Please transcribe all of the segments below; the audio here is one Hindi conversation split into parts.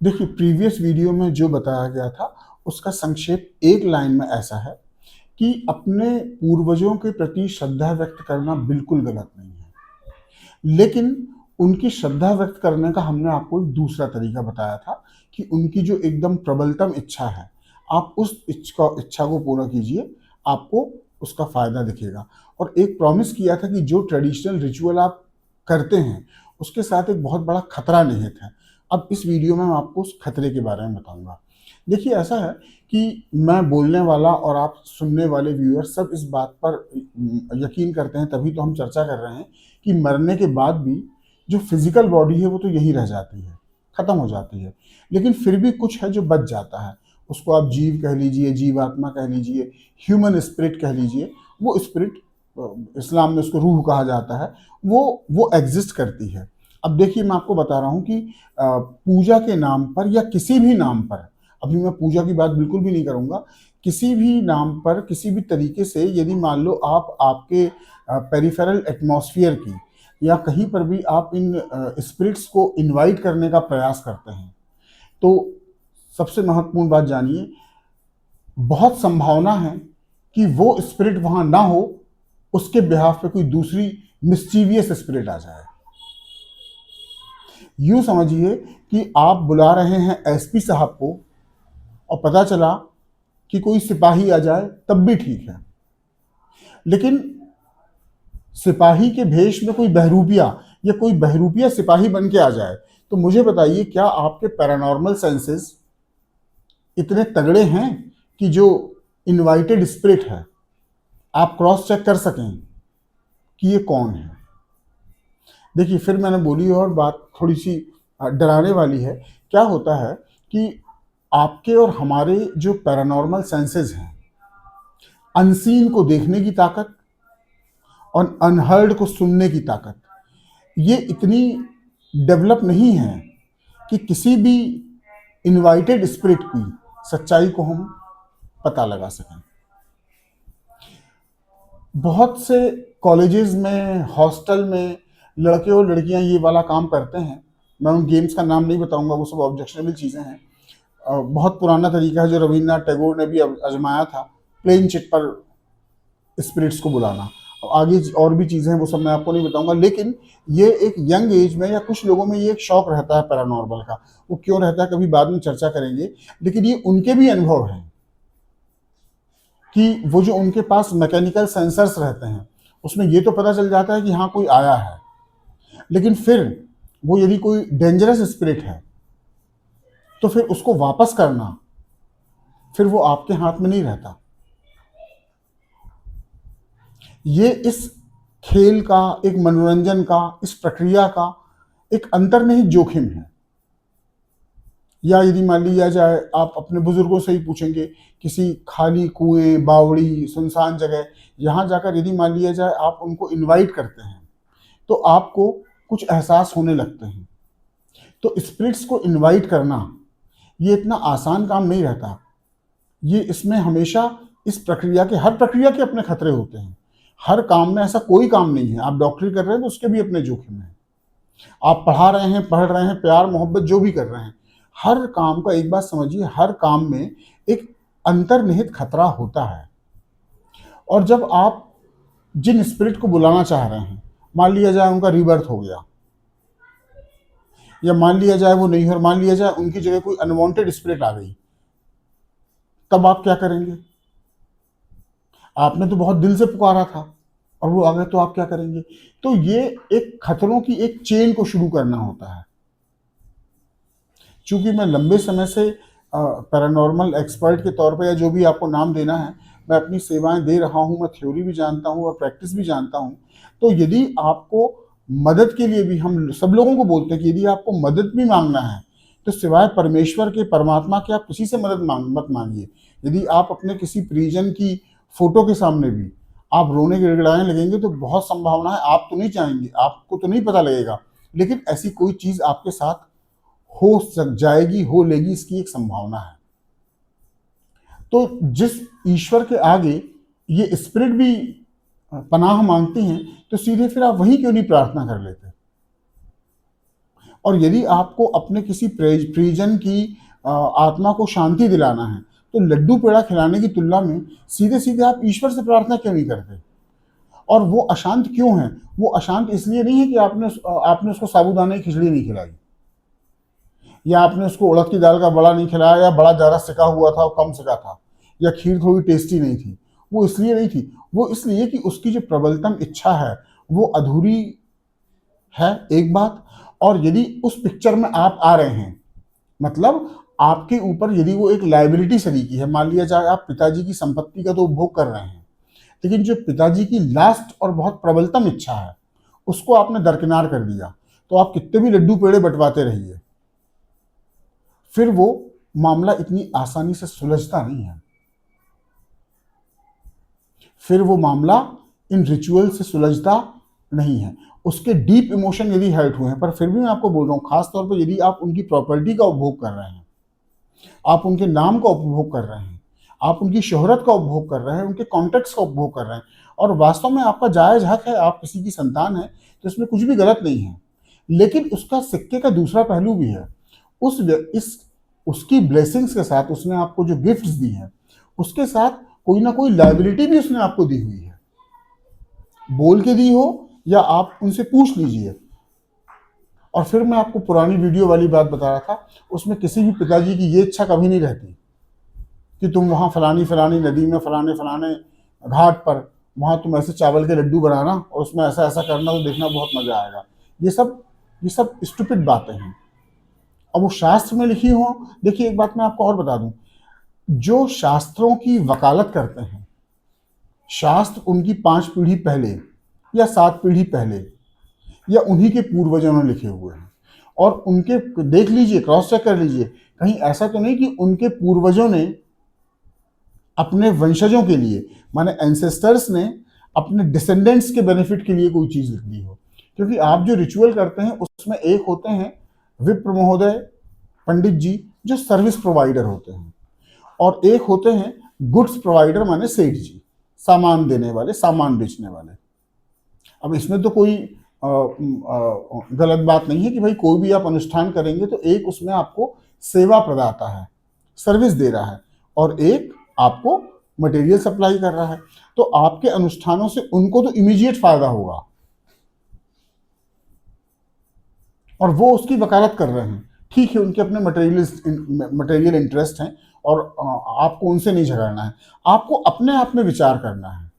देखिए, प्रीवियस वीडियो में जो बताया गया था, उसका संक्षेप एक लाइन में ऐसा है कि अपने पूर्वजों के प्रति श्रद्धा व्यक्त करना बिल्कुल गलत नहीं है। लेकिन उनकी श्रद्धा व्यक्त करने का हमने आपको एक दूसरा तरीका बताया था कि उनकी जो एकदम प्रबलतम इच्छा है, आप उस इच्छा को पूरा कीजिए, आपको उसका फ़ायदा दिखेगा। और एक प्रॉमिस किया था कि जो ट्रेडिशनल रिचुअल आप करते हैं, उसके साथ एक बहुत बड़ा खतरा निहित है। अब इस वीडियो में मैं आपको उस खतरे के बारे में बताऊँगा। देखिए, ऐसा है कि मैं बोलने वाला और आप सुनने वाले व्यूअर सब इस बात पर यकीन करते हैं, तभी तो हम चर्चा कर रहे हैं कि मरने के बाद भी जो फिजिकल बॉडी है वो तो यही रह जाती है, खत्म हो जाती है। लेकिन फिर भी कुछ है जो बच जाता है। उसको आप जीव कह लीजिए, जीवात्मा कह लीजिए, ह्यूमन स्पिरिट कह लीजिए। वो स्पिरिट, इस्लाम में उसको रूह कहा जाता है, वो एग्जिस्ट करती है। अब देखिए, मैं आपको बता रहा हूँ कि पूजा के नाम पर या किसी भी नाम पर, अभी मैं पूजा की बात बिल्कुल भी नहीं करूँगा, किसी भी नाम पर किसी भी तरीके से यदि मान लो आप आपके पेरिफेरल एटमॉस्फेयर की या कहीं पर भी आप इन स्पिरिट्स को इनवाइट करने का प्रयास करते हैं, तो सबसे महत्वपूर्ण बात जानिए, बहुत संभावना है कि वो स्पिरिट वहां ना हो, उसके बिहाफ पे कोई दूसरी मिस्चीवियस स्पिरिट आ जाए। यूं समझिए कि आप बुला रहे हैं एसपी साहब को और पता चला कि कोई सिपाही आ जाए, तब भी ठीक है। लेकिन सिपाही के भेष में कोई बहरूपिया या कोई बहरूपिया सिपाही बन के आ जाए, तो मुझे बताइए, क्या आपके पैरानॉर्मल सेंसेस इतने तगड़े हैं कि जो इनवाइटेड स्पिरिट है, आप क्रॉस चेक कर सकें कि ये कौन है? देखिए, फिर मैंने बोली और बात थोड़ी सी डराने वाली है। क्या होता है कि आपके और हमारे जो पैरानॉर्मल सेंसेस हैं, अनसीन को देखने की ताकत और अनहर्ड को सुनने की ताकत, ये इतनी डेवलप नहीं है कि किसी भी इनवाइटेड स्पिरिट की सच्चाई को हम पता लगा सकें। बहुत से कॉलेजेस में, हॉस्टल में लड़के और लड़कियां ये वाला काम करते हैं। मैं उन गेम्स का नाम नहीं बताऊंगा, वो सब ऑब्जेक्शनेबल चीज़ें हैं। बहुत पुराना तरीका है जो रविन्द्रनाथ टैगोर ने भी आजमाया था, प्लेन चिट पर स्पिरिट्स को बुलाना। आगे और भी चीज़ें हैं, वो सब मैं आपको नहीं बताऊंगा। लेकिन ये एक यंग एज में या कुछ लोगों में ये एक शौक रहता है पैरानॉर्मल का। वो क्यों रहता है, कभी बाद में चर्चा करेंगे। लेकिन ये उनके भी अनुभव हैं कि वो जो उनके पास मैकेनिकल सेंसर्स रहते हैं, उसमें ये तो पता चल जाता है कि हाँ कोई आया है, लेकिन फिर वो यदि कोई डेंजरस स्पिरिट है तो फिर उसको वापस करना, फिर वो आपके हाथ में नहीं रहता। ये इस खेल का, एक मनोरंजन का, इस प्रक्रिया का एक अंतर्निहित जोखिम है। या यदि मान लिया जाए, आप अपने बुजुर्गों से ही पूछेंगे, किसी खाली कुएं, बावड़ी, सुनसान जगह, यहाँ जाकर यदि मान लिया जाए आप उनको इनवाइट करते हैं, तो आपको कुछ एहसास होने लगते हैं। तो स्पिरिट्स को इनवाइट करना ये इतना आसान काम नहीं रहता। ये इसमें हमेशा इस प्रक्रिया के, हर प्रक्रिया के अपने खतरे होते हैं। हर काम में ऐसा कोई काम नहीं है, आप डॉक्टरी कर रहे हैं तो उसके भी अपने जोखिम हैं। आप पढ़ रहे हैं, प्यार मोहब्बत जो भी कर रहे हैं, हर काम का एक बात समझिए, हर काम में एक अंतर्निहित खतरा होता है। और जब आप जिन स्पिरिट को बुलाना चाह रहे हैं, मान लिया जाए उनका रीबर्थ हो गया, या मान लिया जाए वो नहीं हो, और मान लिया जाए उनकी जगह कोई अनवांटेड स्पिरिट आ गई, तब आप क्या करेंगे? आपने तो बहुत दिल से पुकारा था और वो आ गए, तो आप क्या करेंगे? तो ये एक खतरों की एक चेन को शुरू करना होता है। चूंकि मैं लंबे समय से पैरानॉर्मल एक्सपर्ट के तौर पर, या जो भी आपको नाम देना है, मैं अपनी सेवाएं दे रहा हूं, मैं थ्योरी भी जानता हूं और प्रैक्टिस भी जानता हूं। तो यदि आपको मदद के लिए भी, हम सब लोगों को बोलते हैं कि यदि आपको मदद भी मांगना है तो सिवाय परमेश्वर के, परमात्मा के, आप किसी से मदद मत मांगिए। यदि आप अपने किसी परिजन की फोटो के सामने भी आप रोने गिड़गिड़ाने लगेंगे, तो बहुत संभावना है, आप तो नहीं चाहेंगे, आपको तो नहीं पता लगेगा, लेकिन ऐसी कोई चीज आपके साथ हो सक जाएगी, हो लेगी, इसकी एक संभावना है। तो जिस ईश्वर के आगे ये स्पिरिट भी पनाह मांगती हैं, तो सीधे फिर आप वहीं क्यों नहीं प्रार्थना कर लेते? और यदि आपको अपने किसी परिजन की आत्मा को शांति दिलाना है, तो लड्डू पेड़ा खिलाने की तुलना में सीधे सीधे आप ईश्वर से प्रार्थना क्यों नहीं करते? और वो अशांत क्यों है? वो अशांत इसलिए नहीं है कि आपने उसको साबूदाने की खिचड़ी नहीं खिलाई, या आपने उसको उड़द की दाल का बड़ा नहीं खिलाया, या बड़ा ज़्यादा सिका हुआ था और कम सिका था, या खीर थोड़ी टेस्टी नहीं थी। वो इसलिए नहीं थी, वो इसलिए कि उसकी जो प्रबलतम इच्छा है वो अधूरी है, एक बात। और यदि उस पिक्चर में आप आ रहे हैं, मतलब आपके ऊपर यदि वो एक लायबिलिटी सरीकी है, मान लिया जाए आप पिताजी की संपत्ति का तो उपभोग कर रहे हैं, लेकिन जो पिताजी की लास्ट और बहुत प्रबलतम इच्छा है उसको आपने दरकिनार कर दिया, तो आप कितने भी लड्डू पेड़े बंटवाते रहिए, फिर वो मामला इतनी आसानी से सुलझता नहीं है। फिर वो मामला इन रिचुअल से सुलझता नहीं है। उसके डीप इमोशन यदि हर्ट हुए हैं, पर फिर भी मैं आपको बोल रहा हूँ, खास तौर पर यदि आप उनकी प्रॉपर्टी का उपभोग कर रहे हैं, आप उनके नाम का उपभोग कर रहे हैं, आप उनकी शोहरत का उपभोग कर रहे हैं, उनके कॉन्टेक्ट्स का उपभोग कर रहे हैं, और वास्तव में आपका जायज हक है, आप किसी की संतान है, तो इसमें कुछ भी गलत नहीं है। लेकिन उसका सिक्के का दूसरा पहलू भी है। इस उसकी ब्लेसिंग्स के साथ, उसने आपको जो गिफ्ट्स दी हैं, उसके साथ कोई ना कोई लायबिलिटी भी उसने आपको दी हुई है, बोल के दी हो या आप उनसे पूछ लीजिए। और फिर मैं आपको पुरानी वीडियो वाली बात बता रहा था, उसमें किसी भी पिताजी की ये इच्छा कभी नहीं रहती कि तुम वहाँ फलानी फलानी नदी में फलाने फलाने घाट पर वहाँ तुम ऐसे चावल के लड्डू बनाना और उसमें ऐसा ऐसा करना तो देखना बहुत मजा आएगा। ये सब स्टूपिड बातें हैं। अब वो शास्त्र में लिखी हो, देखिए एक बात मैं आपको और बता दूं, जो शास्त्रों की वकालत करते हैं, शास्त्र उनकी 5 पीढ़ी पहले या 7 पीढ़ी पहले या उन्हीं के पूर्वजों ने लिखे हुए हैं, और उनके देख लीजिए, क्रॉस चेक कर लीजिए, कहीं ऐसा तो नहीं कि उनके पूर्वजों ने अपने वंशजों के लिए, माने एंसेस्टर्स ने अपने डिसेंडेंट्स के बेनिफिट के लिए कोई चीज लिख दी हो। क्योंकि आप जो रिचुअल करते हैं उसमें एक होते हैं विप्र महोदय, पंडित जी, जो सर्विस प्रोवाइडर होते हैं, और एक होते हैं गुड्स प्रोवाइडर, माने सेठ जी, सामान देने वाले, सामान बेचने वाले। अब इसमें तो कोई गलत बात नहीं है कि भाई कोई भी आप अनुष्ठान करेंगे तो एक उसमें आपको सेवा प्रदाता है, सर्विस दे रहा है, और एक आपको मटेरियल सप्लाई कर रहा है। तो आपके अनुष्ठानों से उनको तो इमीडिएट फायदा होगा, और वो उसकी वकालत कर रहे हैं। ठीक है, उनके अपने मटेरियल इंटरेस्ट हैं, और आपको उनसे नहीं झगड़ना है। आपको अपने आप में विचार करना है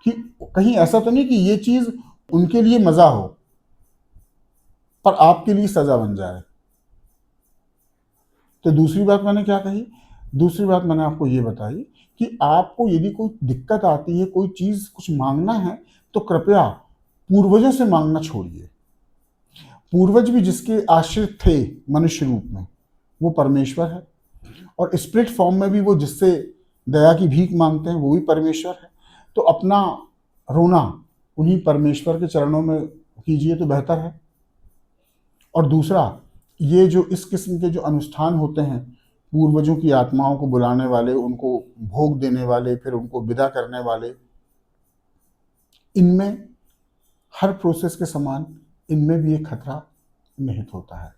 कि कहीं ऐसा तो नहीं कि ये चीज उनके लिए मजा हो पर आपके लिए सजा बन जाए। तो दूसरी बात मैंने क्या कही? दूसरी बात मैंने आपको ये बताई कि आपको यदि कोई दिक्कत आती है, कोई चीज कुछ मांगना है, तो कृपया पूर्वजों से मांगना छोड़िए। पूर्वज भी जिसके आश्रित थे मनुष्य रूप में, वो परमेश्वर है, और स्पिरिट फॉर्म में भी वो जिससे दया की भीख मांगते हैं वो भी परमेश्वर है। तो अपना रोना उन्हीं परमेश्वर के चरणों में कीजिए तो बेहतर है। और दूसरा, ये जो इस किस्म के जो अनुष्ठान होते हैं, पूर्वजों की आत्माओं को बुलाने वाले, उनको भोग देने वाले, फिर उनको विदा करने वाले, इनमें हर प्रोसेस के समान इनमें भी एक खतरा निहित होता है।